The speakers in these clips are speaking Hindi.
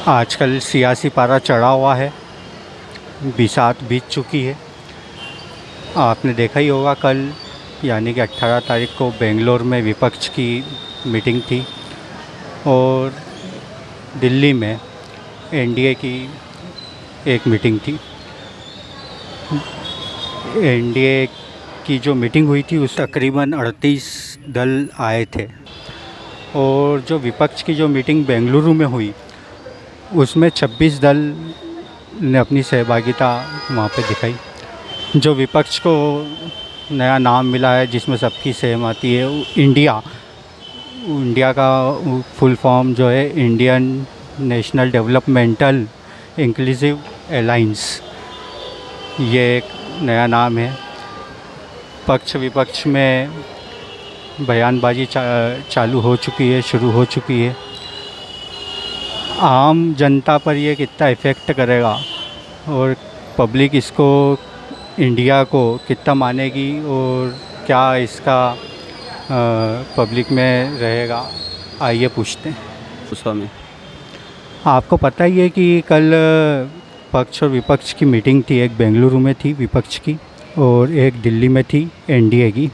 आजकल सियासी पारा चढ़ा हुआ है, बिसात बीत चुकी है। आपने देखा ही होगा कल यानी कि 18 तारीख को बेंगलोर में विपक्ष की मीटिंग थी और दिल्ली में एनडीए की एक मीटिंग थी। एनडीए की जो मीटिंग हुई थी उस तकरीबन 38 दल आए थे और जो विपक्ष की जो मीटिंग बेंगलुरु में हुई उसमें 26 दल ने अपनी सहभागिता वहाँ पे दिखाई। जो विपक्ष को नया नाम मिला है जिसमें सबकी सहमति है, इंडिया का फुल फॉर्म जो है Indian national developmental inclusive alliance, ये एक नया नाम है। पक्ष विपक्ष में बयानबाजी चालू हो चुकी है, शुरू हो चुकी है। आम जनता पर ये कितना इफ़ेक्ट करेगा और पब्लिक इसको, इंडिया को कितना मानेगी और क्या इसका पब्लिक में रहेगा, आइए पूछते हैं। स्वामी, आपको पता ही है कि कल पक्ष और विपक्ष की मीटिंग थी। एक बेंगलुरु में थी विपक्ष की और एक दिल्ली में थी एनडीए की।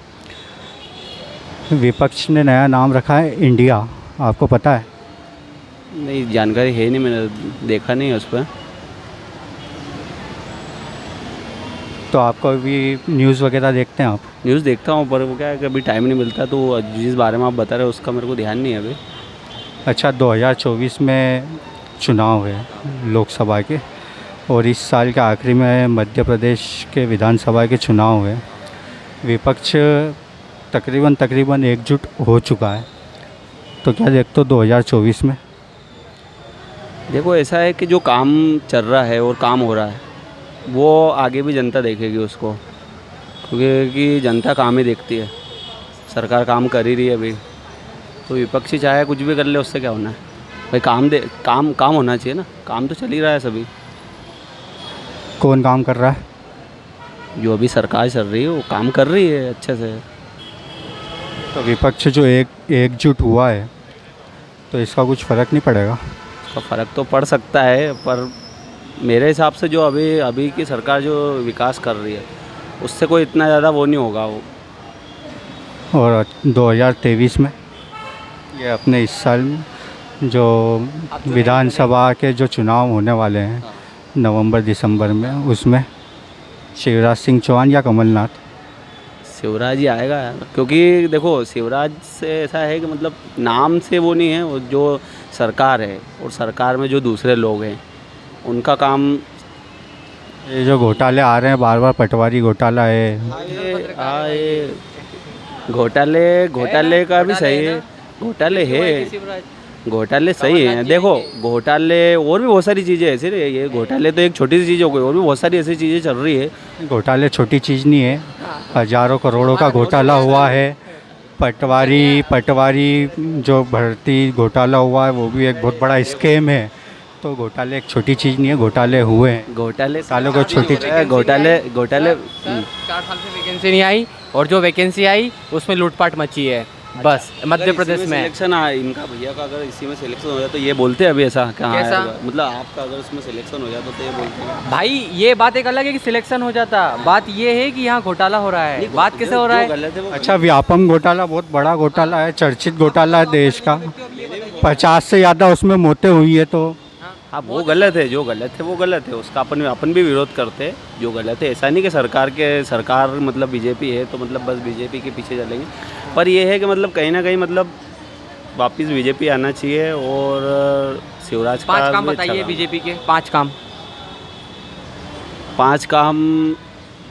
विपक्ष ने नया नाम रखा है इंडिया, आपको पता है? नहीं, जानकारी है नहीं, मैंने देखा नहीं है उस पर। तो आपको अभी न्यूज़ वगैरह देखते हैं आप? न्यूज़ देखता हूँ पर वो क्या है कि अभी टाइम नहीं मिलता, तो जिस बारे में आप बता रहे हो उसका मेरे को ध्यान नहीं है अभी। अच्छा, 2024 में चुनाव है लोकसभा के और इस साल के आखिरी में मध्य प्रदेश के विधानसभा के चुनाव है। विपक्ष तकरीबन एकजुट हो चुका है, तो क्या देखते हो 2024 में? देखो, ऐसा है कि जो काम चल रहा है और काम हो रहा है वो आगे भी जनता देखेगी उसको, क्योंकि जनता काम ही देखती है। सरकार काम कर ही रही है अभी, तो विपक्षी चाहे कुछ भी कर ले, उससे क्या होना है भाई? काम होना चाहिए ना। काम तो चल ही रहा है सभी। कौन काम कर रहा है? जो अभी सरकार चल रही है वो काम कर रही है अच्छे से। तो विपक्ष जो एकजुट हुआ है तो इसका कुछ फ़र्क नहीं पड़ेगा? उसका फ़र्क तो पड़ सकता है, पर मेरे हिसाब से जो अभी की सरकार जो विकास कर रही है उससे कोई इतना ज़्यादा वो नहीं होगा वो। और 2023 में ये अपने इस साल जो विधानसभा के जो चुनाव होने वाले हैं नवंबर दिसंबर में, उसमें शिवराज सिंह चौहान या कमलनाथ? शिवराज ही आएगा यार, क्योंकि देखो शिवराज से ऐसा है कि मतलब नाम से वो नहीं है, वो जो सरकार है और सरकार में जो दूसरे लोग हैं उनका काम। ये जो घोटाले आ रहे हैं बार बार, पटवारी घोटाला है, ये घोटाले का भी सही है। घोटाले सही हैं। देखो, घोटाले और भी बहुत सारी चीज़ें ऐसी रही, ये घोटाले तो एक छोटी सी चीज़ हो गई, और भी बहुत सारी ऐसी चीज़ें चल रही है। घोटाले छोटी चीज़ नहीं है, हज़ारों करोड़ों का घोटाला हुआ है। पटवारी जो भर्ती घोटाला हुआ है वो भी एक बहुत बड़ा स्कैम है। तो घोटाले एक छोटी चीज़ नहीं है, घोटाले हुए हैं। घोटाले सालों को छोटी चीज़ है। घोटाले 4 साल से वैकेंसी नहीं आई और जो वैकेंसी आई उसमें लूटपाट मची है बस मध्य प्रदेश में। सिलेक्शन इनका भैया का अगर इसी में सिलेक्शन हो जाए तो ये बोलते हैं अभी ऐसा कहाँ कैसा? मतलब आपका अगर इसमें सिलेक्शन हो जाता तो ये बोलते हैं भाई ये बात एक अलग है कि सिलेक्शन हो जाता, बात ये है कि यहाँ घोटाला हो रहा है। बात कैसे हो रहा है? गलत है वो। अच्छा, व्यापम घोटाला बहुत बड़ा घोटाला है, चर्चित घोटाला है देश का। 50 से ज़्यादा उसमें मौतें हुई है। तो हाँ, वो गलत है, जो गलत है वो गलत है, उसका अपन भी विरोध करते हैं। जो गलत है, ऐसा नहीं कि सरकार मतलब बीजेपी है तो मतलब बस बीजेपी के पीछे चलेंगे, पर ये है कि मतलब कहीं ना कहीं मतलब वापस बीजेपी आना चाहिए। और शिवराज का 5 काम भी बताइए अच्छा बीजेपी के। 5 काम। 5 काम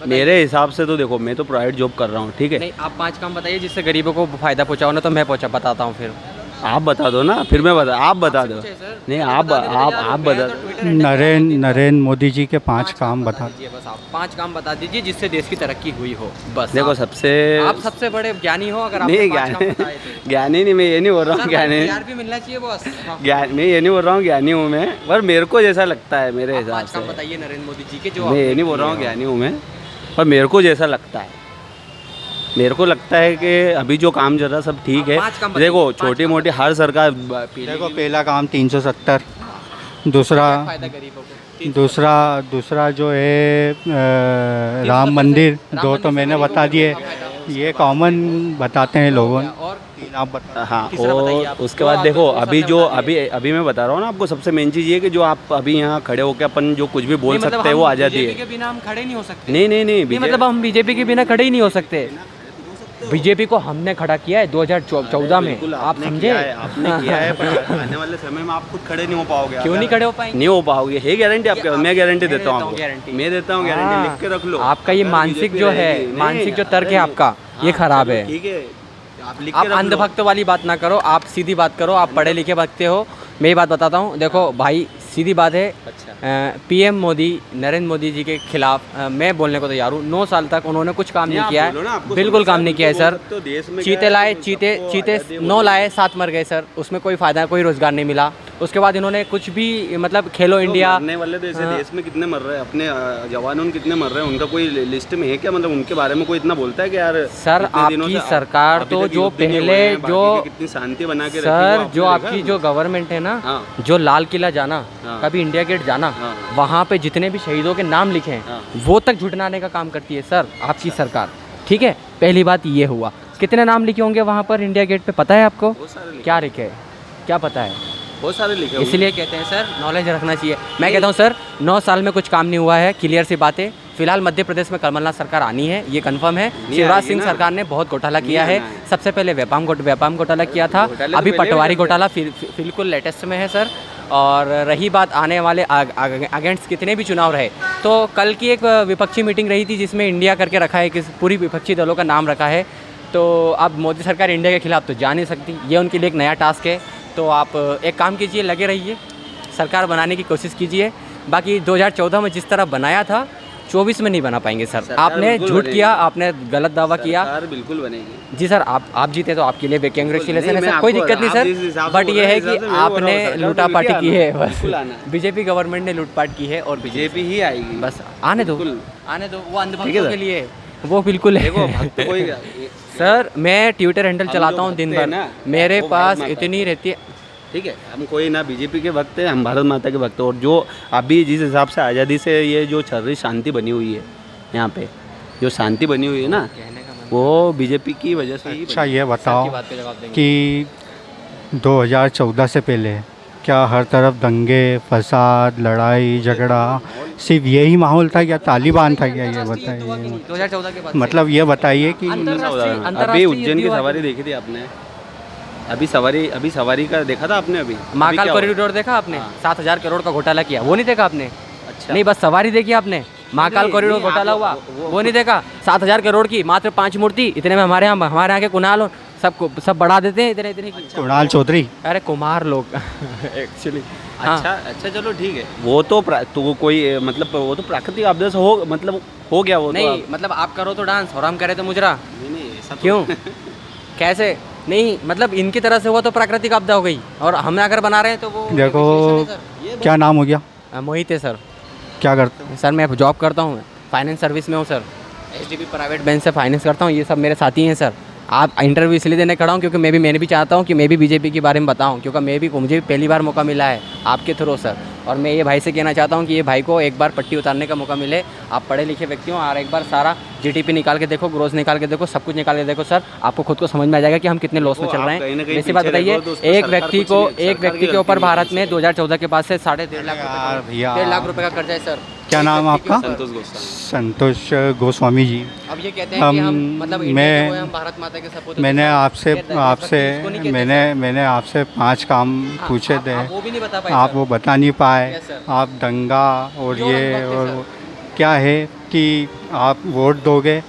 मेरे हिसाब से तो देखो, मैं तो प्राइवेट जॉब कर रहा हूँ, ठीक है। नहीं, आप 5 काम बताइए जिससे गरीबों को फ़ायदा पहुँचाओ ना, तो मैं बताता हूँ। फिर आप बता दो ना, फिर मैं आप बता दो। नहीं, आप बता दो। नरेंद्र मोदी जी के 5 काम बता दीजिए। बस आप 5 काम बता दीजिए जिससे देश की तरक्की हुई हो। बस देखो, आप सबसे बड़े ज्ञानी हो अगर आपने 5 काम बताए तो। ज्ञानी नहीं, मैं ये नहीं बोल रहा हूँ ज्ञानी। भी मिलना चाहिए बस। मैं ये नहीं बोल रहा हूँ ज्ञानी हूँ मैं, पर मेरे को जैसा लगता है मेरे हिसाब 5 से। काम बताइए नरेंद्र मोदी जी के जो मैं ये नहीं बोल रहा हूँ ज्ञानी हूँ मैं, पर मेरे को जैसा लगता है, मेरे को लगता है कि अभी जो काम चल रहा है सब ठीक है। देखो, छोटी मोटी हर सरकार देखो, पहला काम 370 दूसरा फायदा गरीबों को। दूसरा जो है राम मंदिर, दो तो मैंने बता दिए, ये कॉमन बताते हैं लोगों ने। और तीन आप बता। हाँ, तीसरा बताइए आप। और उसके जो बाद आप देखो दो अभी सबने जो बता दिया। अभी मैं बता रहा हूँ ना आपको, सबसे मेन चीज़ ये कि जो आप अभी यहाँ खड़े होकर अपन जो कुछ भी बोल नहीं, मतलब सकते हैं वो हम आज़ादी बीजेपी है। के बिना हम खड़े नहीं हो सकते। नहीं नहीं नहीं, नहीं, मतलब हम बीजेपी के बिना खड़े ही नहीं हो सकते। बीजेपी को हमने खड़ा किया है 2014 में, बिल्कुल आप आपने समझे? किया है, आपने किया है, पर आने वाले समय में आप खुद खड़े नहीं हो पाओगे। क्यों नहीं खड़े हो पाएंगे? नहीं हो पाओगे, है गारंटी आपके? मैं गारंटी देता हूँ आपको, गारंटी। मैं देता हूँ गारंटी, हाँ, लिख के रख लो। आपका ये अगर मानसिक BJP जो है, रहेगी, नहीं, मानसिक जो तर्क अरे है नहीं, आपका, ये हाँ, खराब चलो है। ठीक है, आप लिख आप के रख लो। अंधभक्त वाली बात ना करो, आप सीधी बात करो। आप पढ़े लिखे व्यक्ति हो, मैं ये बात बताता हूँ। देखो भाई, सीधी बात है, अच्छा, पीएम मोदी, नरेंद्र मोदी जी के खिलाफ मैं बोलने को तैयार हूँ। 9 साल तक उन्होंने कुछ काम नहीं आप किया बोलो ना, है, आपको बिल्कुल समस्या काम नहीं किया है बोल सर। सकते हो, देश में चीते क्या है, लाए, सबको चीते आज़ादी 9 लाए, 7 मर गए सर, उसमें कोई फ़ायदा, कोई रोज़गार नहीं मिला। उसके बाद इन्होंने कुछ भी, मतलब खेलो इंडिया, मरने वाले तो ऐसे हाँ। देश में कितने मर रहे हैं, अपने जवानों कितने मर रहे हैं, उनका कोई लिस्ट में है क्या? मतलब उनके बारे में कोई इतना बोलता है कि यार सर इतने दिनों आपकी से सरकार अभी तो तक जो युद्ध नहीं हुए पहले हैं, बाकी जो की कितनी शांति बना के रखी, सर वो जो आपने आपकी देखा? जो गवर्नमेंट है ना, हाँ। जो लाल किला जाना, हाँ। कभी इंडिया गेट जाना, हाँ। वहाँ पे जितने भी शहीदों के नाम लिखे हैं हाँ। वो तक झुठलाने का काम करती है सर आपकी सरकार। ठीक है, पहली बात ये हुआ। कितने नाम लिखे होंगे वहाँ पर इंडिया गेट पे, पता है आपको? बहुत सारे लिखे, क्या लिखे है, क्या पता है? बहुत सारे लिखे हुए हैं। इसलिए कहते हैं सर, नॉलेज रखना चाहिए। मैं कहता हूँ सर, 9 साल में कुछ काम नहीं हुआ है, क्लियर सी बात है। फिलहाल मध्य प्रदेश में कमलनाथ सरकार आनी है, ये कंफर्म है। शिवराज आएगी सिंह ना। सरकार ने बहुत घोटाला किया है। आना है। सबसे पहले व्यापाम घोटाला किया था, घोटाले तो अभी पहले भी पटवारी करते हैं। घोटाला बिल्कुल लेटेस्ट में है सर। और रही बात आने वाले अगेंस्ट कितने भी चुनाव रहे, तो कल की एक विपक्षी मीटिंग रही थी जिसमें इंडिया करके रखा है, कि पूरी विपक्षी दलों का नाम रखा है। तो अब मोदी सरकार इंडिया के खिलाफ तो जा नहीं सकती, ये उनके लिए एक नया टास्क है। तो आप एक काम कीजिए, लगे रहिए, सरकार बनाने की कोशिश कीजिए। बाकी 2014 में जिस तरह बनाया था, 24 में नहीं बना पाएंगे सर। सरकार आपने बिल्कुल झूठ बनेगी। किया, आपने गलत दावा किया। सरकार बिल्कुल बनेगी। जी सर, आप जीते तो आपके लिए कांग्रेचुलेसन नहीं, है मैं सर, कोई आपको- दिक्कत नहीं आप जिस सर। हिसाब से बट बोल ये रहे है हैं, कि हिसाब से मैं बोल रहा आपने हूँ, सरकार लूटापाटी बिल्कुल की है, आना, बस बिल्कुल आना। बीजेपी गवर्नमेंट ने लूटपाट की है और बीजेपी ही आएगी, बस आने दो, बिल्कुल। आने दो। वो ठीक है अंधभक्तों सर। के लिए वो बिल्कुल है। देखो भक्त कोई सर मैं ट्विटर हैंडल हम चलाता जो हूँ दिन भक्त हैं भर, ना, मेरे वो पास भारत माता इतनी रहती है। ठीक है, हम कोई ना बीजेपी के वक्त है, हम भारत माता के वक्त है। और जो अभी जिस हिसाब से आज़ादी से ये जो चल रही शांति बनी हुई है यहाँ पे, जो शांति बनी हुई है ना, वो बीजेपी की वजह से ही अच्छा बनी। ये बताओ की बात पे जवाब देंगे। कि 2014 से पहले क्या हर तरफ दंगे फसाद लड़ाई झगड़ा सिर्फ यही माहौल था, या तालिबान था क्या? ये बताइए, 2014 के बाद मतलब ये बताइए कि अभी उज्जैन की सवारी देखी थी आपने? अभी सवारी का देखा था आपने? अभी महाकाल क्या कॉरिडोर देखा आपने? हाँ। 7,000 करोड़ का घोटाला किया, वो नहीं देखा आपने? अच्छा, नहीं, बस सवारी देखी आपने? महाकाल नहीं, कॉरिडोर नहीं, घोटाला आप हुआ, वो- वो नहीं देखा? 7,000 करोड़ की मात्र 5 मूर्ति, इतने में हमारे यहाँ के कुणाल हो, सबको सब बढ़ा देते हैं इतने इतने की। कुणाल चौधरी अरे कुमार लोग एक्चुअली। अच्छा चलो ठीक है। वो तो तो कोई मतलब वो तो प्राकृतिक आपदा से हो, मतलब हो गया वो। नहीं तो मतलब आप करो तो डांस और हम करे तो मुजरा, नहीं ऐसा तो- क्यों? कैसे? नहीं मतलब इनकी तरह से हुआ तो प्राकृतिक आपदा हो गई, और हम अगर बना रहे हैं तो वो देखो negotiation है क्या नाम हो गया, सर। मोहित है सर। क्या करते हो? सर मैं जॉब करता हूँ, फाइनेंस सर्विस में हूँ सर, HDB प्राइवेट बैंक से फाइनेंस करता हूँ। ये सब मेरे साथी हैं सर। आप इंटरव्यू इसलिए देने खड़ा हूँ क्योंकि मैंने भी चाहता हूँ कि मैं भी बीजेपी के बारे में बताऊँ, क्योंकि मुझे भी पहली बार मौका मिला है आपके थ्रू सर। और मैं ये भाई से कहना चाहता हूँ कि ये भाई को एक बार पट्टी उतारने का मौका मिले। आप पढ़े लिखे व्यक्ति हो, और एक बार सारा GDP निकाल के देखो, ग्रोथ निकाल के देखो, सब कुछ निकाल के देखो सर, आपको खुद को समझ में आ जाएगा कि हम कितने लॉस में चल रहे कहीं ना हैं। कहीं वैसी बात पीछे बताइए, रहो तो उस पर सरकार कुछ नहीं- एक व्यक्ति के ऊपर भारत में 2014 के बाद से 1.5 लाख यार भैया, 1.5 लाख रुपए का कर्जा है सर। क्या एक नाम व्यक्ति के आपका? ऊपर। संतोष गोस्वामी। संतोष गोस्वामी जी। अब ये कहते हैं कि हम हम- मतलब इंडिया मैं- के वो हैं, हम भारत माता के सपूत हैं। मैंने तो आपसे कहते हैं, उसको नहीं कहते मैंने आपसे 5 काम हाँ, पूछे आप थे, वो भी नहीं बता पाए आप सर। वो बता नहीं पाए। Yes, sir. आप दंगा और क्यों ये हम और करते, वो क्या है कि आप वोट दोगे,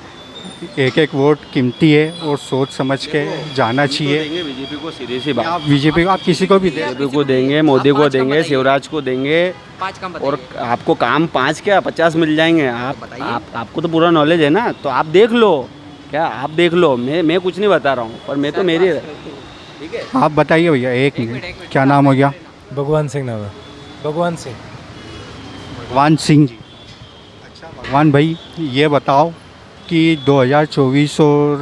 एक एक वोट कीमती है और सोच समझ के जाना चाहिए। देंगे बीजेपी को, सीधी सी बात। आप बीजेपी को आप किसी को भी दे, बीजेपी को देंगे, मोदी आप को 5 काम देंगे, बताइए। शिवराज को देंगे, 5 काम और बताइए। आपको काम 5 क्या 50 मिल जाएंगे। बताइए। आपको तो पूरा नॉलेज है ना, तो आप देख लो। क्या आप देख लो, मैं कुछ नहीं बता रहा हूँ, पर मैं तो मेरी ठीक है। आप बताइए भैया, एक मिनट, क्या नाम हो गया? भगवान सिंह नाम है। भगवान सिंह। भगवान सिंह जी। अच्छा भगवान भाई, ये बताओ कि 2024 और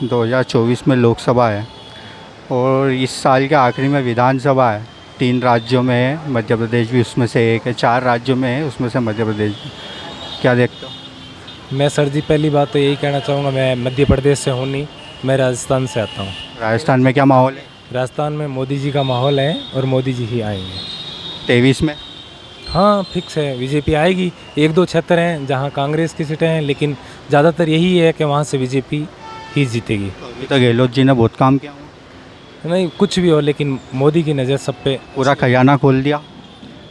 2024 में लोकसभा है और इस साल के आखिरी में विधानसभा है, 3 राज्यों में है, मध्य प्रदेश भी उसमें से एक है, 4 राज्यों में है, उसमें से मध्य प्रदेश भी। क्या देखते हो? मैं सर जी पहली बात तो यही कहना चाहूँगा, मैं मध्य प्रदेश से हूँ नहीं, मैं राजस्थान से आता हूँ। राजस्थान में क्या माहौल है राजस्थान में मोदी जी का माहौल है और मोदी जी ही आएंगे। 23 में? हाँ फिक्स है, बीजेपी आएगी। 1-2 क्षेत्र हैं जहाँ कांग्रेस की सीटें हैं, लेकिन ज़्यादातर यही है कि वहाँ से बीजेपी ही जीतेगी। अभी तो गहलोत जी ने बहुत काम किया, नहीं कुछ भी हो, लेकिन मोदी की नज़र सब पे। पूरा खजाना खोल दिया।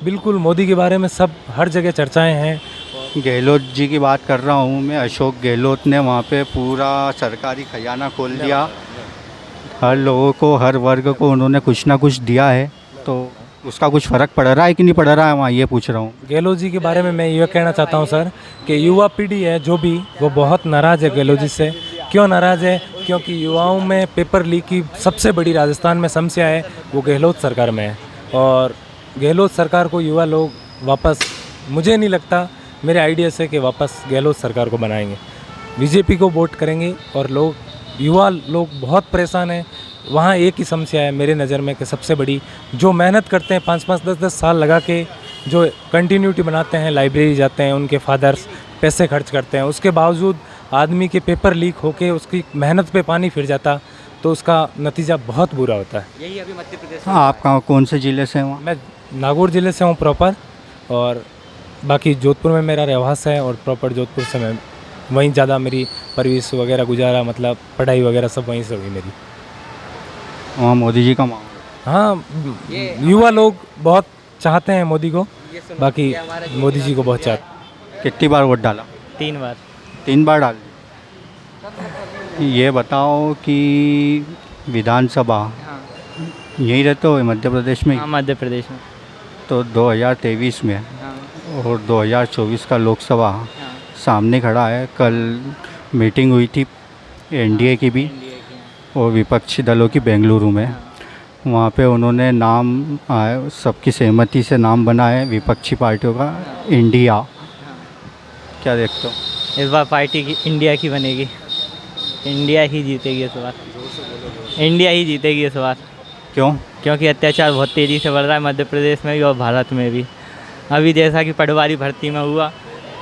बिल्कुल, मोदी के बारे में सब हर जगह चर्चाएं हैं। गहलोत जी की बात कर रहा हूँ मैं, अशोक गहलोत ने वहाँ पे पूरा सरकारी खजाना खोल दिया। हर लोगों को, हर वर्ग को उन्होंने कुछ ना कुछ दिया है, तो उसका कुछ फ़र्क पड़ रहा है कि नहीं पड़ रहा है, वहाँ ये पूछ रहा हूँ। गहलोत जी के बारे में मैं ये कहना चाहता हूँ सर कि युवा पीढ़ी है जो भी, वो बहुत नाराज़ है गहलोत जी से। क्यों नाराज़ है? क्योंकि युवाओं में पेपर लीक की सबसे बड़ी राजस्थान में समस्या है, वो गहलोत सरकार में है। और गहलोत सरकार को युवा लोग वापस, मुझे नहीं लगता, मेरे आइडिया से कि वापस गहलोत सरकार को बनाएंगे। बीजेपी को वोट करेंगे और लोग, युवा लोग बहुत परेशान हैं। वहाँ एक ही समस्या है मेरे नज़र में कि सबसे बड़ी, जो मेहनत करते हैं 5-5, 10-10 साल लगा के, जो कंटिन्यूटी बनाते हैं, लाइब्रेरी जाते हैं, उनके फादर्स पैसे खर्च करते हैं, उसके बावजूद आदमी के पेपर लीक होके उसकी मेहनत पे पानी फिर जाता, तो उसका नतीजा बहुत बुरा होता है। यही अभी मध्य प्रदेश में हाँ, आप कहाँ, कौन से ज़िले से हैं वहाँ? मैं नागौर ज़िले से हूँ प्रॉपर, और बाकी जोधपुर में मेरा रहवास है, और प्रॉपर जोधपुर से मैं वहीं ज़्यादा मेरी परवरिश वगैरह गुजारा, मतलब पढ़ाई वगैरह सब वहीं से हुई मेरी। वहाँ मोदी जी का माहौल? हाँ, युवा लोग बहुत चाहते हैं मोदी को, बाकी मोदी जी को बहुत चाहते। कितनी बार वोट डाला? 3 बार। 3 बार डाल दी। ये बताओ कि विधानसभा यहीं रहते हो मध्य प्रदेश में? हाँ, मध्य प्रदेश में। तो 2023 में हाँ। और 2024 का लोकसभा हाँ। सामने खड़ा है। कल मीटिंग हुई थी एनडीए की भी इंडिया की। और विपक्षी दलों की बेंगलुरु में। वहाँ पे उन्होंने नाम आए, सबकी सहमति से नाम बना है विपक्षी पार्टियों का, इंडिया। क्या देखते हो? इस बार पार्टी की इंडिया की बनेगी, इंडिया ही जीतेगी इस बार, इंडिया ही जीतेगी इस बार। क्यों? क्योंकि अत्याचार बहुत तेज़ी से बढ़ रहा है मध्य प्रदेश में भी और भारत में भी। अभी जैसा कि पटवारी भर्ती में हुआ,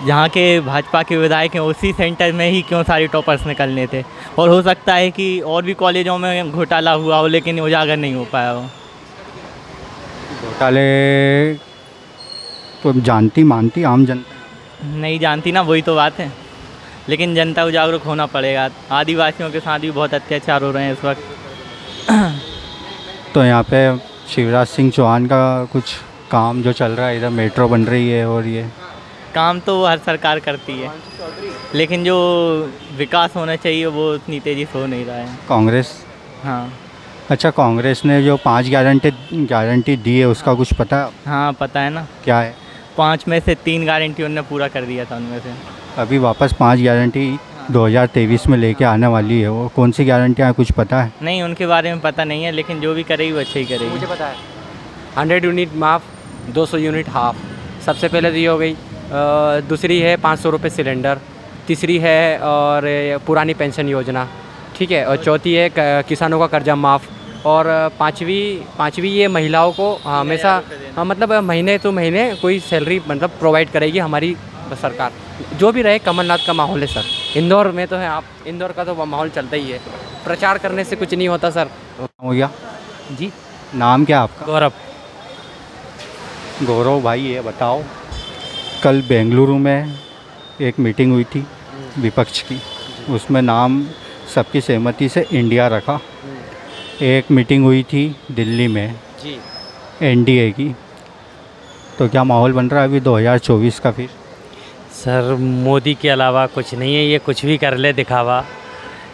जहाँ के भाजपा के विधायक हैं उसी सेंटर में ही क्यों सारे टॉपर्स निकलने थे, और हो सकता है कि और भी कॉलेजों में घोटाला हुआ हो, लेकिन उजागर नहीं हो पाया हो। घोटाले तो जानती मानती आम जनता नहीं जानती ना, वही तो बात है। लेकिन जनता को जागरूक होना पड़ेगा। आदिवासियों के साथ भी बहुत अत्याचार हो रहे हैं इस वक्त। तो यहाँ पे शिवराज सिंह चौहान का कुछ काम जो चल रहा है, इधर मेट्रो बन रही है और ये काम तो हर सरकार करती है, लेकिन जो विकास होना चाहिए वो उतनी तेज़ी से हो नहीं रहा है। कांग्रेस? हाँ। अच्छा, कांग्रेस ने जो 5 गारंटी दी है उसका कुछ पता है? हाँ पता है ना, क्या है? 5 में से 3 गारंटी उनने पूरा कर दिया था उनमें से। अभी वापस 5 गारंटी 2023 में लेके आने वाली है, वो कौन सी गारंटियाँ कुछ पता है? नहीं, उनके बारे में पता नहीं है, लेकिन जो भी करेगी वो अच्छा ही करेगी। मुझे पता है 100 यूनिट माफ़, 200 यूनिट हाफ। सबसे पहले तो ये हो गई। दूसरी है 500 रुपये सिलेंडर। तीसरी है और पुरानी पेंशन योजना, ठीक है। और चौथी है किसानों का कर्जा माफ़। और पाँचवीं ये महिलाओं को हमेशा, मतलब महीने तो महीने कोई सैलरी मतलब प्रोवाइड करेगी हमारी सरकार। जो भी रहे, कमलनाथ का माहौल है सर। इंदौर में तो है, आप इंदौर का तो माहौल चलता ही है, प्रचार करने से कुछ नहीं होता सर। हो गया जी। नाम क्या आपका? गौरव। गौरव भाई, ये बताओ, कल बेंगलुरु में एक मीटिंग हुई थी विपक्ष की, उसमें नाम सबकी सहमति से इंडिया रखा। एक मीटिंग हुई थी दिल्ली में जी, एनडीए की, तो क्या माहौल बन रहा है अभी 2024 का? फिर सर मोदी के अलावा कुछ नहीं है, ये कुछ भी कर ले दिखावा,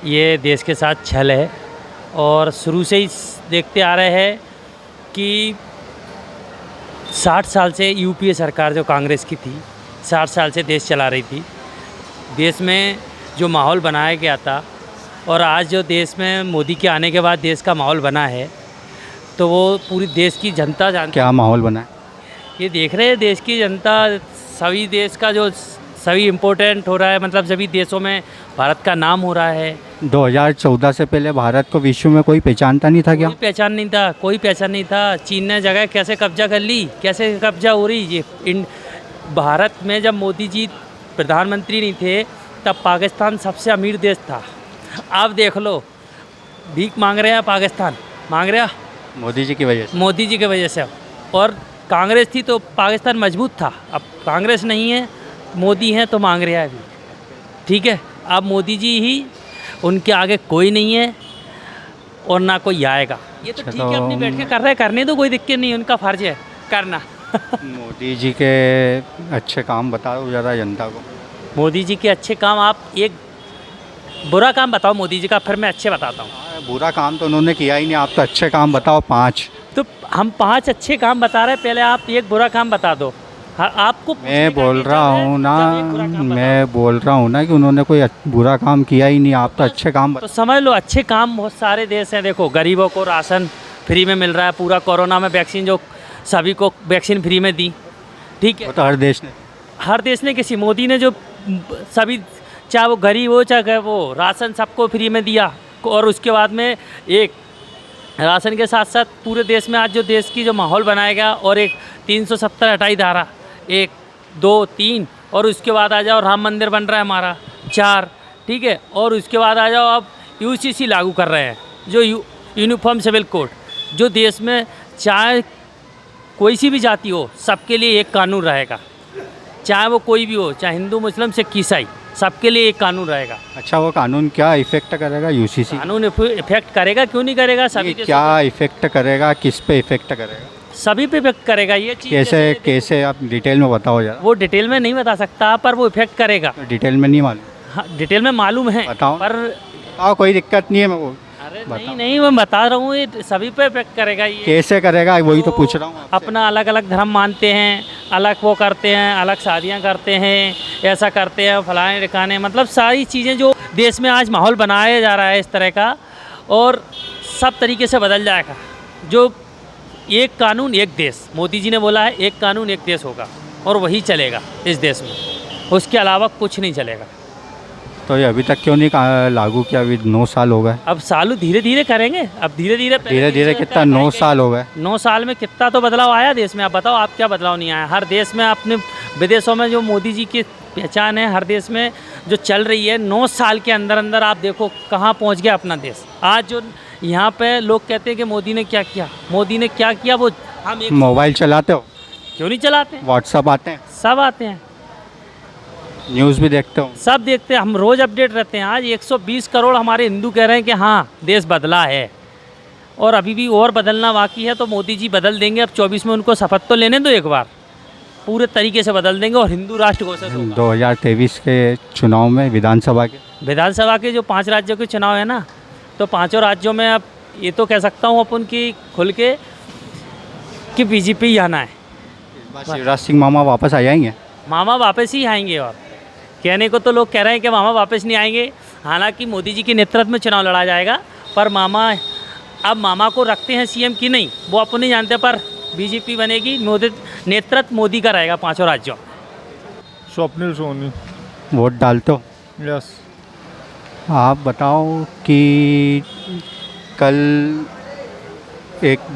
ये देश के साथ छल है। और शुरू से ही देखते आ रहे हैं कि 60 साल से यूपीए सरकार जो कांग्रेस की थी, 60 साल से देश चला रही थी। देश में जो माहौल बनाया गया था, और आज जो देश में मोदी के आने के बाद देश का माहौल बना है, तो वो पूरी देश की जनता जानती। क्या माहौल बना है? ये देख रहे हैं देश की जनता, सभी देश का जो सभी इम्पोर्टेंट हो रहा है, मतलब सभी देशों में भारत का नाम हो रहा है। 2014 से पहले भारत को विश्व में कोई पहचानता नहीं था क्या? कोई पहचान नहीं था, कोई पहचान नहीं था। चीन ने जगह कैसे कब्जा कर ली, कैसे कब्जा हो रही ये भारत में। जब मोदी जी प्रधानमंत्री नहीं थे तब पाकिस्तान सबसे अमीर देश था। अब देख लो, भीख मांग रहे हैं, पाकिस्तान मांग रहा मोदी जी की वजह से। मोदी जी की वजह से। और कांग्रेस थी तो पाकिस्तान मजबूत था, अब कांग्रेस नहीं है, मोदी हैं तो मांग रहा है अभी। ठीक है, अब मोदी जी ही, उनके आगे कोई नहीं है और ना कोई आएगा। ये तो ठीक है, अपनी बैठ के कर रहे हैं, करने तो कोई दिक्कत नहीं, उनका फर्ज है करना। मोदी जी के अच्छे काम बताओ ज़रा जनता को। मोदी जी के अच्छे काम, आप एक बुरा काम बताओ मोदी जी का, फिर मैं अच्छे बताता हूँ। बुरा काम तो उन्होंने किया ही नहीं, आप तो अच्छे काम बताओ 5। तो हम 5 अच्छे काम बता रहे हैं, पहले आप एक बुरा काम बता दो। हाँ, आपको मैं बोल रहा हूँ ना कि उन्होंने कोई बुरा काम किया ही नहीं, आप तो अच्छे काम तो समझ लो अच्छे काम बहुत सारे देश हैं। देखो, गरीबों को राशन फ्री में मिल रहा है, पूरा कोरोना में वैक्सीन जो सभी को वैक्सीन फ्री में दी। ठीक है, वो तो हर देश ने किसी मोदी ने जो सभी, चाहे वो गरीब हो चाहे वो, राशन सबको फ्री में दिया। और उसके बाद में एक राशन के साथ साथ पूरे देश में आज जो देश की जो माहौल बनाया गया, और एक 370 हटाई धारा 1, 2, 3, और उसके बाद आ जाओ राम मंदिर बन रहा है हमारा 4। ठीक है, और उसके बाद आ जाओ अब यूसीसी लागू कर रहे हैं, जो यूनिफॉर्म सिविल कोड, जो देश में चाहे कोई सी भी जाति हो सबके लिए एक कानून रहेगा, चाहे वो कोई भी हो, चाहे हिंदू मुस्लिम सिख ईसाई, सबके लिए एक कानून रहेगा। अच्छा, वो कानून क्या इफेक्ट करेगा? यूसीसी कानून इफेक्ट करेगा, क्यों नहीं करेगा? सभी क्या इफेक्ट करेगा, किस पे इफेक्ट करेगा? सभी पे इफेक्ट करेगा ये चीज़। कैसे आप डिटेल में बताओ यार। वो डिटेल में नहीं बता सकता, पर वो इफेक्ट करेगा। डिटेल में नहीं मालूम? हाँ, डिटेल में मालूम है, बताओ। पर कोई दिक्कत नहीं है, मैं वो अरे नहीं मैं बता रहा हूँ, ये सभी पे इफेक्ट करेगा। ये कैसे करेगा वही तो पूछ रहा हूँ आपसे। अपना अलग अलग धर्म मानते हैं, अलग वो करते हैं, अलग शादियाँ करते हैं, ऐसा करते हैं, फलाने ठिकाने, मतलब सारी चीज़ें जो देश में आज माहौल बनाया जा रहा है इस तरह का, और सब तरीके से बदल जाएगा। जो एक कानून एक देश, मोदी जी ने बोला है एक कानून एक देश होगा, और वही चलेगा इस देश में, उसके अलावा कुछ नहीं चलेगा। तो ये अभी तक क्यों नहीं लागू किया? अभी 9 साल हो गए। अब सालों धीरे धीरे करेंगे, अब धीरे धीरे कितना 9 साल हो गए? 9 साल में कितना तो बदलाव आया देश में। आप बताओ, आप क्या बदलाव नहीं आया? हर देश में, अपने विदेशों में जो मोदी जी की पहचान है, हर देश में जो चल रही है, 9 साल के अंदर अंदर आप देखो कहाँ पहुँच गया अपना देश। आज जो यहाँ पे लोग कहते हैं कि मोदी ने क्या किया, मोदी ने क्या किया, वो हम एक मोबाइल चलाते हो? क्यों नहीं चलाते हैं? व्हाट्सअप आते हैं? सब आते हैं, न्यूज़ भी देखते हो? सब देखते हैं, हम रोज़ अपडेट रहते हैं। आज 120 करोड़ हमारे हिंदू कह रहे हैं कि हाँ देश बदला है, और अभी भी और बदलना बाकी है। तो मोदी जी बदल देंगे। अब 24 में उनको शपथ तो लेने दो एक बार, पूरे तरीके से बदल देंगे और हिंदू राष्ट्र घोषित होगा। 2023 के चुनाव में विधानसभा के जो 5 राज्यों के चुनाव है ना, तो 5 राज्यों में अब ये तो कह सकता हूँ अपन की खुल के कि बीजेपी ही आना है। शिवराज सिंह मामा वापस आ जाएंगे? मामा वापस ही आएंगे, और कहने को तो लोग कह रहे हैं कि मामा वापस नहीं आएंगे। हालांकि मोदी जी के नेतृत्व में चुनाव लड़ा जाएगा, पर मामा, अब मामा को रखते हैं सीएम की नहीं, वो अपन नहीं जानते, पर बीजेपी बनेगी, नेतृत्व मोदी का रहेगा 5 राज्यों। स्वप्निल सोनी। वोट डालते हो? यस। आप बताओ कि कल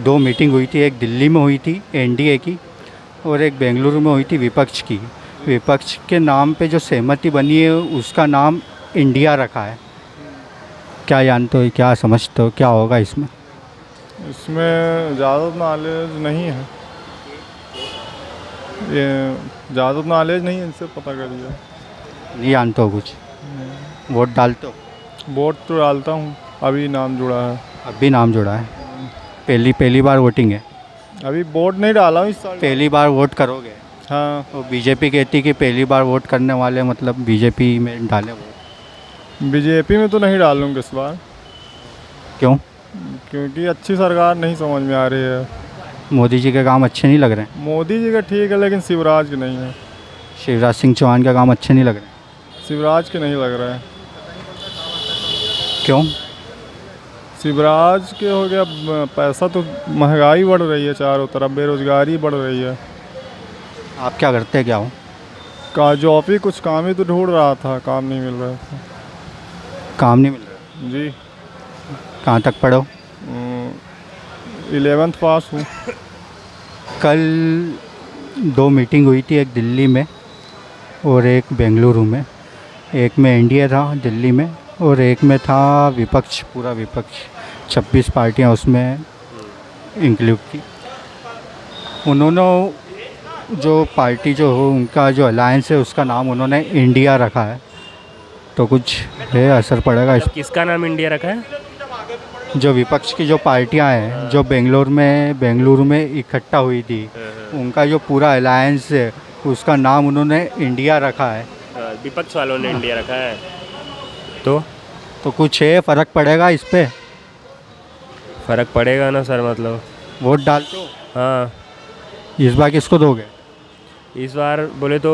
2 मीटिंग हुई थी, एक दिल्ली में हुई थी एनडीए की, और एक बेंगलुरु में हुई थी विपक्ष की। विपक्ष के नाम पे जो सहमति बनी है उसका नाम इंडिया रखा है। क्या जानते हो, क्या समझते हो, क्या होगा इसमें? इसमें ज़्यादा नॉलेज नहीं है, ये ज़्यादा नॉलेज नहीं है, इनसे पता करिए। नहीं जानते हो कुछ? वोट डालते हो? वोट तो डालता हूँ, अभी नाम जुड़ा है। अभी नाम जुड़ा है? पहली बार वोटिंग है? अभी वोट नहीं डाला हूँ इस साल। पहली बार वोट करोगे? हाँ। तो बीजेपी कहती कि पहली बार वोट करने वाले मतलब बीजेपी में डाले वोट। बीजेपी में तो नहीं डालूँगा इस बार। क्यों? क्योंकि अच्छी सरकार नहीं समझ में आ रही है। मोदी जी के काम अच्छे नहीं लग रहे हैं? मोदी जी का ठीक है, लेकिन शिवराज के नहीं है। शिवराज सिंह चौहान का काम अच्छे नहीं लग रहे? शिवराज के नहीं लग रहा है। क्यों? शिवराज के हो गया, पैसा तो, महंगाई बढ़ रही है चारों तरफ, बेरोजगारी बढ़ रही है। आप क्या करते हैं, क्या हो? का जॉब ही कुछ काम ही तो ढूंढ रहा था, काम नहीं मिल रहा था। काम नहीं मिल रहा। जी। कहाँ तक पढ़ो? 11th पास हूँ। कल 2 मीटिंग हुई थी, एक दिल्ली में और एक बेंगलुरु में। एक में इंडिया था दिल्ली में और एक में था विपक्ष, पूरा विपक्ष, 26 पार्टियां उसमें इंक्लूड थी। उन्होंने जो पार्टी जो हो उनका जो अलायंस है उसका नाम उन्होंने इंडिया रखा है, तो कुछ है असर पड़ेगा इस किसका नाम इंडिया रखा है? जो विपक्ष की जो पार्टियां हैं जो बेंगलुरु में इकट्ठा हुई थी, उनका जो पूरा अलायंस है उसका नाम उन्होंने इंडिया रखा है। विपक्ष वालों ने इंडिया रखा है। तो कुछ है फ़र्क पड़ेगा इस पे? फ़र्क पड़ेगा ना सर, मतलब वोट डालते हो? हाँ, इस बार किसको दोगे? इस बार बोले तो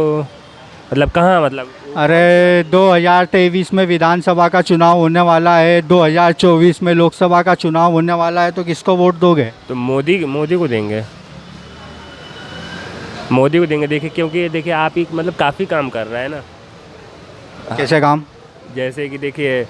मतलब कहाँ, मतलब अरे 2023 में विधानसभा का चुनाव होने वाला है, 2024 में लोकसभा का चुनाव होने वाला है, तो किसको वोट दोगे? तो मोदी को देंगे, मोदी को देंगे। देखिए, क्योंकि देखिए आप ही मतलब काफ़ी काम कर रहा है ना। कैसे काम? जैसे कि देखिए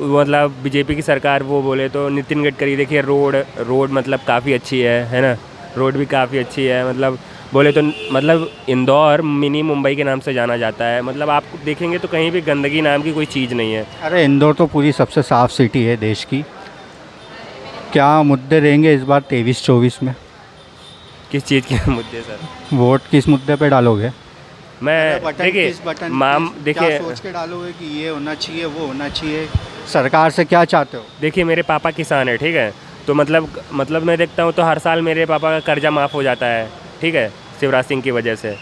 मतलब बीजेपी की सरकार वो बोले तो नितिन गडकरी, देखिए रोड मतलब काफ़ी अच्छी है ना, रोड भी काफ़ी अच्छी है। मतलब बोले तो मतलब इंदौर मिनी मुंबई के नाम से जाना जाता है। मतलब आप देखेंगे तो कहीं भी गंदगी नाम की कोई चीज़ नहीं है। अरे इंदौर तो पूरी सबसे साफ़ सिटी है देश की। क्या मुद्दे रहेंगे इस बार 23-24 में? किस चीज़ के मुद्दे सर? वोट किस मुद्दे पे डालोगे? मैं देखिए माम देखिए सोच के डालोगे कि ये होना चाहिए, वो होना चाहिए? सरकार से क्या चाहते हो? देखिए मेरे पापा किसान है, ठीक है, तो मतलब मैं देखता हूँ तो हर साल मेरे पापा का कर्जा माफ़ हो जाता है, ठीक है, शिवराज सिंह की वजह से।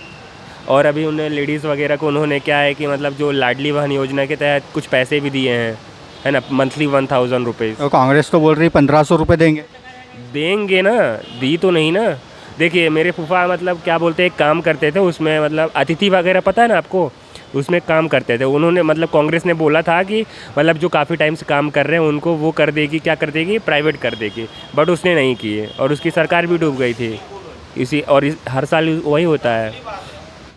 और अभी उन्हें लेडीज़ वगैरह को उन्होंने क्या है कि मतलब जो लाडली बहन योजना के तहत कुछ पैसे भी दिए हैं, है ना, मंथली 1000 रुपीज़। तो कांग्रेस तो बोल रही 1500 रुपये देंगे ना, दी तो नहीं ना। देखिए मेरे फूफा मतलब क्या बोलते हैं, काम करते थे उसमें, मतलब अतिथि वगैरह पता है ना आपको, उसमें काम करते थे। उन्होंने मतलब कांग्रेस ने बोला था कि मतलब जो काफ़ी टाइम से काम कर रहे हैं उनको वो कर देगी, क्या कर देगी, प्राइवेट कर देगी, बट उसने नहीं किए और उसकी सरकार भी डूब गई थी। हर साल वही होता है।